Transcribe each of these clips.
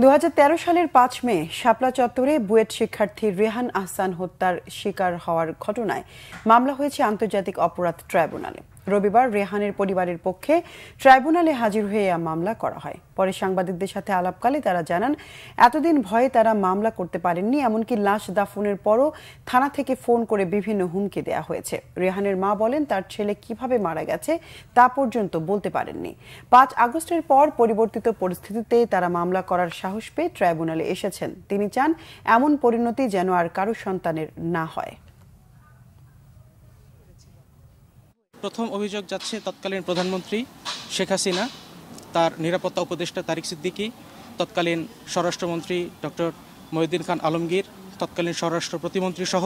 2013 সালের 5 মে শাপলা চত্বরে বুয়েট শিক্ষার্থী রেহান আহসান হত্যার শিকার হওয়ার ঘটনায় মামলা হয়েছে আন্তর্জাতিক অপরাধ ট্রাইব্যুনালে। রবিবার রেহানের পরিবারের পক্ষে ট্রাইব্যুনালে হাজির হয়ে মামলা করা হয়। পরে সাংবাদিকদের সাথে আলাপকালে তারা জানান, এতদিন ভয়ে তারা মামলা করতে পারেননি, এমনকি লাশ দাফনের পরও থানা থেকে ফোন করে বিভিন্ন হুমকি দেওয়া হয়েছে। রেহানের মা বলেন, তার ছেলে কিভাবে মারা গেছে তা পর্যন্ত বলতে পারেননি। 5 আগস্টের পর পরিবর্তিত পরিস্থিতিতে তারা মামলা করার সাহস পেয়ে ট্রাইব্যুনালে এসেছেন। তিনি চান এমন পরিণতি যেন আর কারো সন্তানের না হয়। প্রথম অভিযোগ যাচ্ছে তৎকালীন প্রধানমন্ত্রী শেখ হাসিনা, তার নিরাপত্তা উপদেষ্টা তারিক সিদ্দিকী, তৎকালীন স্বরাষ্ট্রমন্ত্রী ডক্টর মহিউদ্দিন খান আলমগীর, তৎকালীন স্বরাষ্ট্র প্রতিমন্ত্রী সহ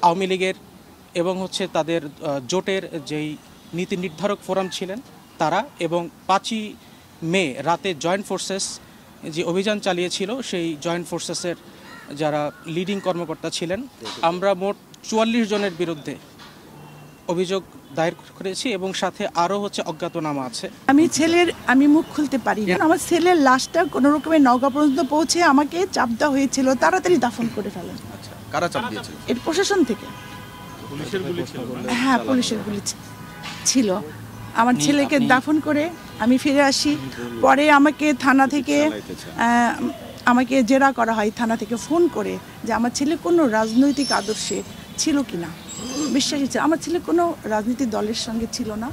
আওয়ামী লীগের এবং তাদের জোটের যেই নীতি নির্ধারক ফোরাম ছিলেন তারা, এবং 5ই মে রাতে জয়েন্ট ফোর্সেস যে অভিযান চালিয়েছিল সেই জয়েন্ট ফোর্সেসের যারা লিডিং কর্মকর্তা ছিলেন। আমরা মোট 44 জনের বিরুদ্ধে অভিযোগ দায়ের করেছি এবং সাথে আরো অজ্ঞাতনামা আছে। আমি মুখ খুলতে পারি না। আমার ছেলের লাশটা কোনো রকমের নওগাঁ পর্যন্ত পৌঁছে আমাকে চাপ দেওয়া হয়েছিল তাড়াতাড়ি দাফন করে ফেলেন। আচ্ছা, কারা চাপ দিয়েছিল? এর প্রশাসন থেকে। পুলিশের গুলি ছিল? হ্যাঁ, পুলিশের গুলি ছিল। আমার ছেলেকে দাফন করে আমি ফিরে আসি। পরে আমাকে থানা থেকে আমাকে জেরা করা হয়, থানা থেকে ফোন করে যে আমার ছেলে কোনো রাজনৈতিক আদর্শে ছিল কিনা। বিশ্বাসী ছিল, আমার ছেলে কোনো রাজনীতি দলের সঙ্গে ছিল না।